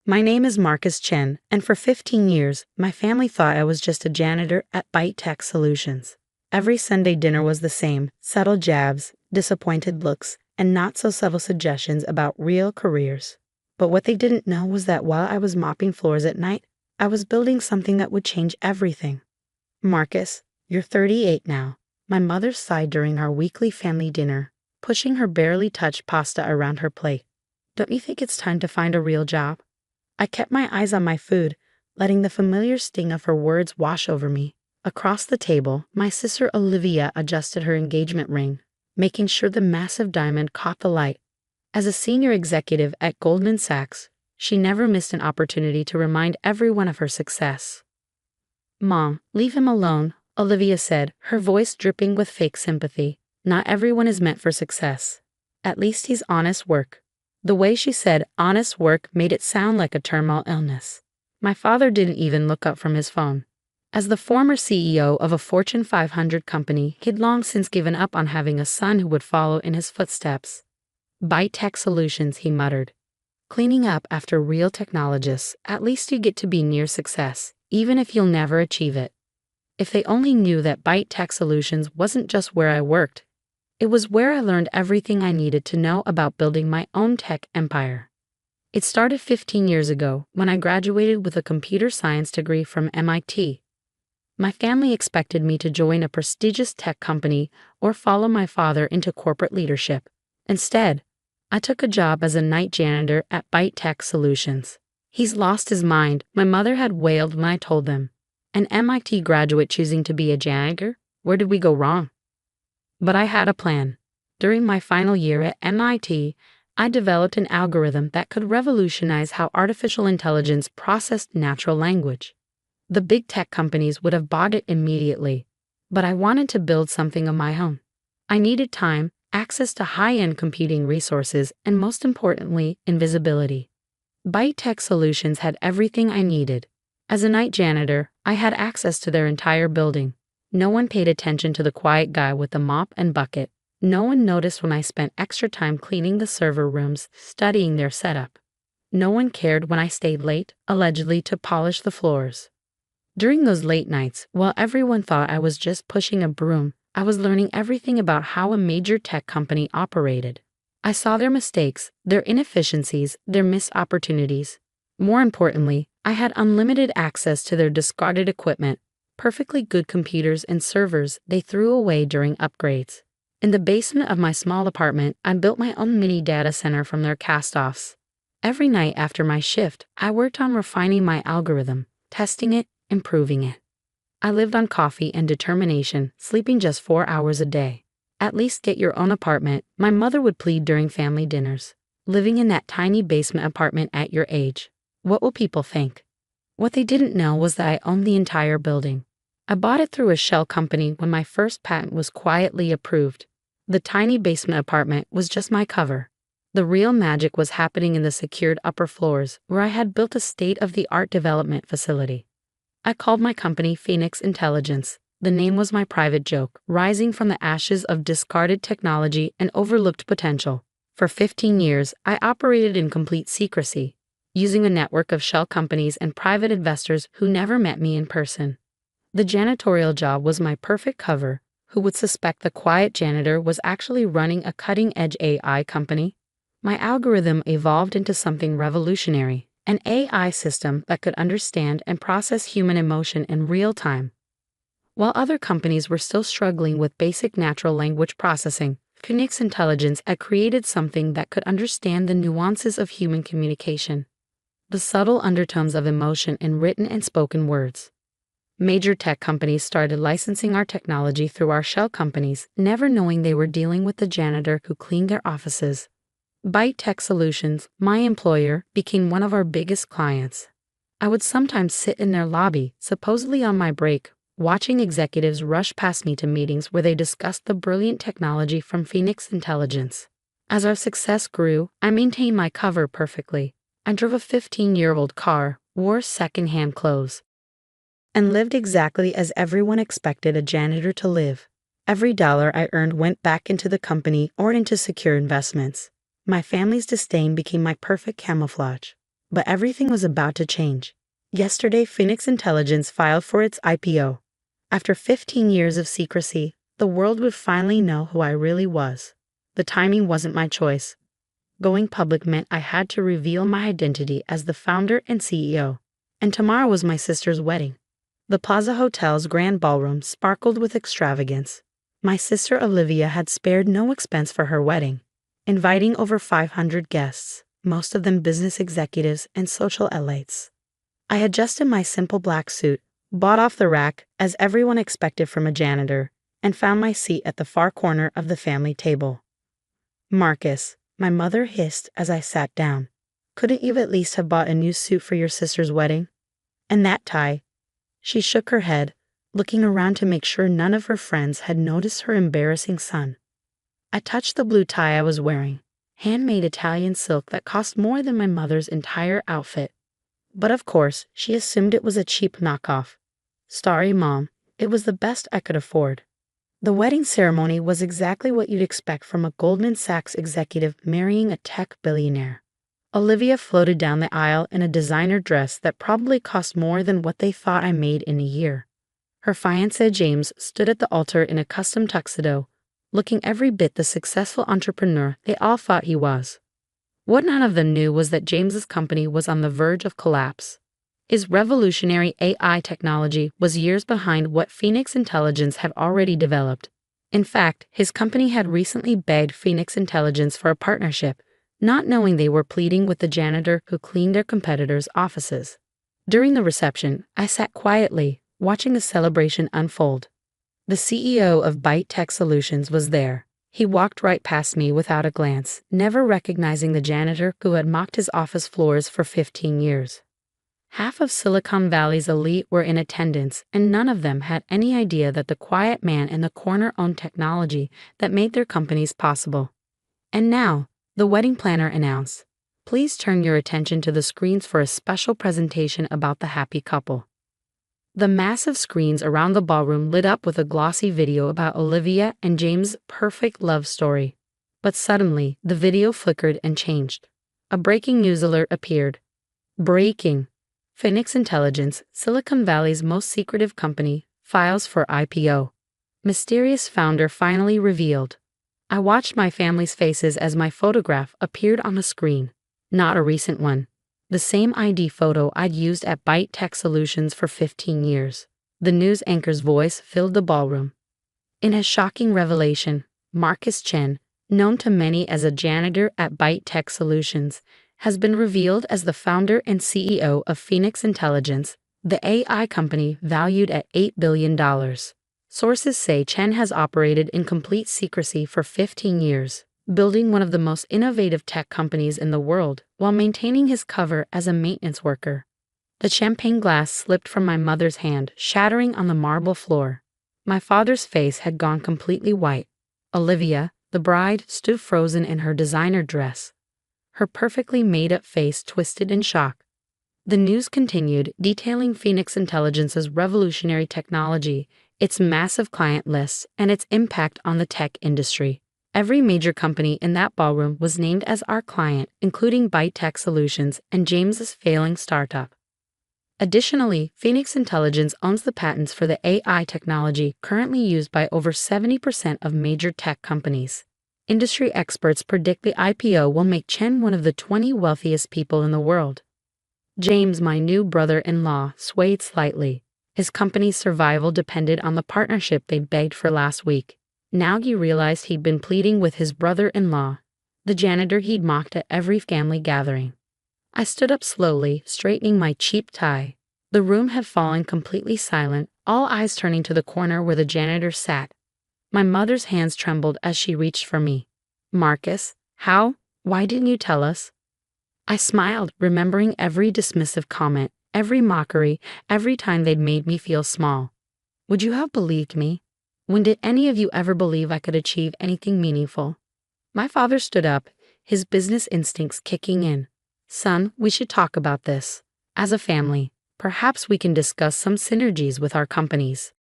My name is Marcus Chen, and for 15 years, my family thought I was just a janitor at Byte Tech Solutions. Every Sunday dinner was the same: subtle jabs, disappointed looks, and not-so-subtle suggestions about real careers. But what they didn't know was that while I was mopping floors at night, I was building something that would change everything. Marcus, you're 38 now. My mother sighed during our weekly family dinner, pushing her barely touched pasta around her plate. Don't you think it's time to find a real job? I kept my eyes on my food, letting the familiar sting of her words wash over me. Across the table, my sister Olivia adjusted her engagement ring, making sure the massive diamond caught the light. As a senior executive at Goldman Sachs, she never missed an opportunity to remind everyone of her success. "Mom, leave him alone," Olivia said, her voice dripping with fake sympathy. "Not everyone is meant for success. At least he's honest work." The way she said honest work made it sound like a terminal illness. My father didn't even look up from his phone. As the former CEO of a Fortune 500 company, he'd long since given up on having a son who would follow in his footsteps. "Byte Tech Solutions," he muttered. "Cleaning up after real technologists, at least you get to be near success, even if you'll never achieve it." If they only knew that Byte Tech Solutions wasn't just where I worked. It was where I learned everything I needed to know about building my own tech empire. It started 15 years ago when I graduated with a computer science degree from MIT. My family expected me to join a prestigious tech company or follow my father into corporate leadership. Instead, I took a job as a night janitor at Byte Tech Solutions. "He's lost his mind," my mother had wailed when I told them. An MIT graduate choosing to be a janitor? Where did we go wrong? But I had a plan. During my final year at MIT, I developed an algorithm that could revolutionize how artificial intelligence processed natural language. The big tech companies would have bought it immediately, but I wanted to build something of my own. I needed time, access to high-end computing resources, and most importantly, invisibility. Byte Tech Solutions had everything I needed. As a night janitor, I had access to their entire building. No one paid attention to the quiet guy with the mop and bucket. No one noticed when I spent extra time cleaning the server rooms, studying their setup. No one cared when I stayed late, allegedly to polish the floors. During those late nights, while everyone thought I was just pushing a broom, I was learning everything about how a major tech company operated. I saw their mistakes, their inefficiencies, their missed opportunities. More importantly, I had unlimited access to their discarded equipment. Perfectly good computers and servers they threw away during upgrades. In the basement of my small apartment, I built my own mini data center from their cast-offs. Every night after my shift, I worked on refining my algorithm, testing it, improving it. I lived on coffee and determination, sleeping just 4 hours a day. "At least get your own apartment," my mother would plead during family dinners. "Living in that tiny basement apartment at your age. What will people think?" What they didn't know was that I owned the entire building. I bought it through a shell company when my first patent was quietly approved. The tiny basement apartment was just my cover. The real magic was happening in the secured upper floors, where I had built a state-of-the-art development facility. I called my company Phoenix Intelligence. The name was my private joke, rising from the ashes of discarded technology and overlooked potential. For 15 years, I operated in complete secrecy, using a network of shell companies and private investors who never met me in person. The janitorial job was my perfect cover. Who would suspect the quiet janitor was actually running a cutting-edge AI company? My algorithm evolved into something revolutionary, an AI system that could understand and process human emotion in real time. While other companies were still struggling with basic natural language processing, Phoenix Intelligence had created something that could understand the nuances of human communication, the subtle undertones of emotion in written and spoken words. Major tech companies started licensing our technology through our shell companies, never knowing they were dealing with the janitor who cleaned their offices. Byte Tech Solutions, my employer, became one of our biggest clients. I would sometimes sit in their lobby, supposedly on my break, watching executives rush past me to meetings where they discussed the brilliant technology from Phoenix Intelligence. As our success grew, I maintained my cover perfectly. I drove a 15-year-old car, wore second-hand clothes, and lived exactly as everyone expected a janitor to live. Every dollar I earned went back into the company or into secure investments. My family's disdain became my perfect camouflage. But everything was about to change. Yesterday, Phoenix Intelligence filed for its IPO. After 15 years of secrecy, the world would finally know who I really was. The timing wasn't my choice. Going public meant I had to reveal my identity as the founder and CEO. And tomorrow was my sister's wedding. The Plaza Hotel's grand ballroom sparkled with extravagance. My sister Olivia had spared no expense for her wedding, inviting over 500 guests, most of them business executives and social elites. I adjusted my simple black suit, bought off the rack as everyone expected from a janitor, and found my seat at the far corner of the family table. "Marcus," my mother hissed as I sat down, "couldn't you at least have bought a new suit for your sister's wedding? And that tie?" She shook her head, looking around to make sure none of her friends had noticed her embarrassing son. I touched the blue tie I was wearing, handmade Italian silk that cost more than my mother's entire outfit. But of course, she assumed it was a cheap knockoff. Sorry, Mom, it was the best I could afford. The wedding ceremony was exactly what you'd expect from a Goldman Sachs executive marrying a tech billionaire. Olivia floated down the aisle in a designer dress that probably cost more than what they thought I made in a year. Her fiancé James stood at the altar in a custom tuxedo, looking every bit the successful entrepreneur they all thought he was. What none of them knew was that James's company was on the verge of collapse. His revolutionary AI technology was years behind what Phoenix Intelligence had already developed. In fact, his company had recently begged Phoenix Intelligence for a partnership, not knowing they were pleading with the janitor who cleaned their competitors' offices. During the reception, I sat quietly, watching the celebration unfold. The CEO of Byte Tech Solutions was there. He walked right past me without a glance, never recognizing the janitor who had mocked his office floors for 15 years. Half of Silicon Valley's elite were in attendance, and none of them had any idea that the quiet man in the corner owned technology that made their companies possible. And now, the wedding planner announced, "Please turn your attention to the screens for a special presentation about the happy couple." The massive screens around the ballroom lit up with a glossy video about Olivia and James' perfect love story. But suddenly, the video flickered and changed. A breaking news alert appeared. Breaking! Phoenix Intelligence, Silicon Valley's most secretive company, files for IPO. Mysterious founder finally revealed. I watched my family's faces as my photograph appeared on the screen. Not a recent one. The same ID photo I'd used at Byte Tech Solutions for 15 years. The news anchor's voice filled the ballroom. In a shocking revelation, Marcus Chen, known to many as a janitor at Byte Tech Solutions, has been revealed as the founder and CEO of Phoenix Intelligence, the AI company valued at $8 billion. Sources say Chen has operated in complete secrecy for 15 years. Building one of the most innovative tech companies in the world while maintaining his cover as a maintenance worker. The champagne glass slipped from my mother's hand, shattering on the marble floor. My father's face had gone completely white. Olivia, the bride, stood frozen in her designer dress, her perfectly made-up face twisted in shock. The news continued, detailing Phoenix Intelligence's revolutionary technology, its massive client lists, and its impact on the tech industry. Every major company in that ballroom was named as our client, including Byte Tech Solutions and James's failing startup. Additionally, Phoenix Intelligence owns the patents for the AI technology currently used by over 70% of major tech companies. Industry experts predict the IPO will make Chen one of the 20 wealthiest people in the world. James, my new brother-in-law, swayed slightly. His company's survival depended on the partnership they begged for last week. Now he realized he'd been pleading with his brother-in-law, the janitor he'd mocked at every family gathering. I stood up slowly, straightening my cheap tie. The room had fallen completely silent, all eyes turning to the corner where the janitor sat. My mother's hands trembled as she reached for me. "Marcus, how? Why didn't you tell us?" I smiled, remembering every dismissive comment, every mockery, every time they'd made me feel small. Would you have believed me? When did any of you ever believe I could achieve anything meaningful? My father stood up, his business instincts kicking in. "Son, we should talk about this. As a family, perhaps we can discuss some synergies with our companies."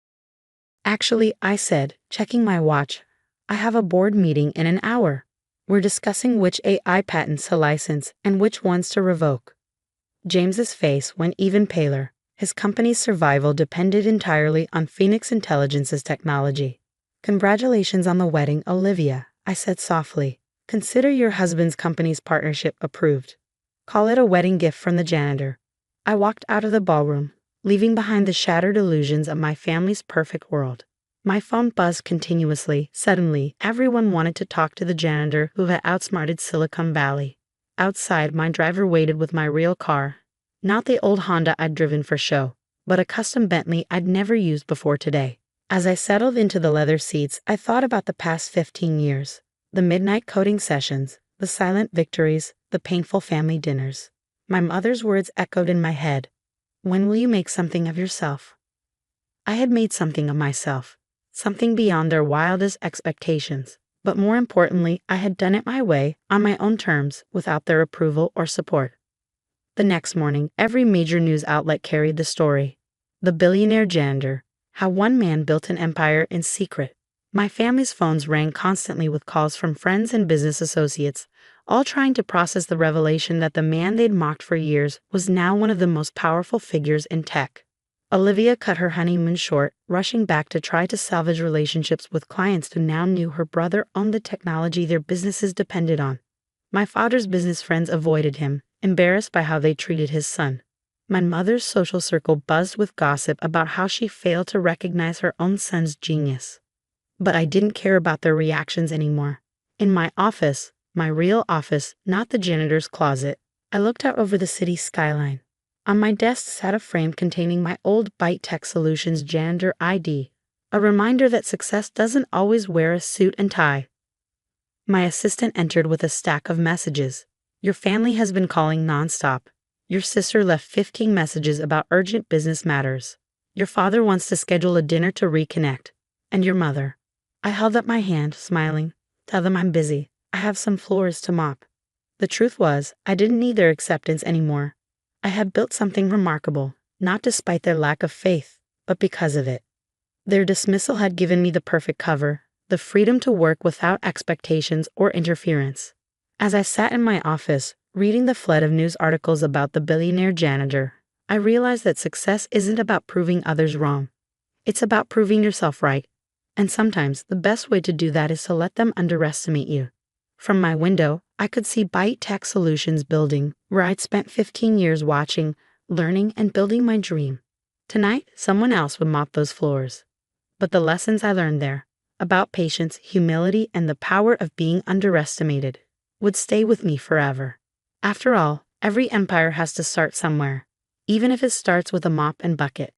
"Actually," I said, checking my watch, "I have a board meeting in an hour. We're discussing which AI patents to license and which ones to revoke." James's face went even paler. His company's survival depended entirely on Phoenix Intelligence's technology. "Congratulations on the wedding, Olivia," I said softly. "Consider your husband's company's partnership approved. Call it a wedding gift from the janitor." I walked out of the ballroom, leaving behind the shattered illusions of my family's perfect world. My phone buzzed continuously. Suddenly, everyone wanted to talk to the janitor who had outsmarted Silicon Valley. Outside, my driver waited with my real car. Not the old Honda I'd driven for show, but a custom Bentley I'd never used before today. As I settled into the leather seats, I thought about the past 15 years. The midnight coding sessions, the silent victories, the painful family dinners. My mother's words echoed in my head. "When will you make something of yourself?" I had made something of myself, something beyond their wildest expectations. But more importantly, I had done it my way, on my own terms, without their approval or support. The next morning, every major news outlet carried the story. The billionaire janitor, how one man built an empire in secret. My family's phones rang constantly with calls from friends and business associates, all trying to process the revelation that the man they'd mocked for years was now one of the most powerful figures in tech. Olivia cut her honeymoon short, rushing back to try to salvage relationships with clients who now knew her brother owned the technology their businesses depended on. My father's business friends avoided him, embarrassed by how they treated his son. My mother's social circle buzzed with gossip about how she failed to recognize her own son's genius. But I didn't care about their reactions anymore. In my office, my real office, not the janitor's closet, I looked out over the city skyline. On my desk sat a frame containing my old Byte Tech Solutions janitor ID, a reminder that success doesn't always wear a suit and tie. My assistant entered with a stack of messages. "Your family has been calling nonstop. Your sister left 15 messages about urgent business matters. Your father wants to schedule a dinner to reconnect. And your mother." I held up my hand, smiling. "Tell them I'm busy. I have some floors to mop." The truth was, I didn't need their acceptance anymore. I had built something remarkable, not despite their lack of faith, but because of it. Their dismissal had given me the perfect cover, the freedom to work without expectations or interference. As I sat in my office, reading the flood of news articles about the billionaire janitor, I realized that success isn't about proving others wrong. It's about proving yourself right. And sometimes the best way to do that is to let them underestimate you. From my window, I could see Byte Tech Solutions building, where I'd spent 15 years watching, learning, and building my dream. Tonight, someone else would mop those floors. But the lessons I learned there, about patience, humility, and the power of being underestimated, would stay with me forever. After all, every empire has to start somewhere, even if it starts with a mop and bucket.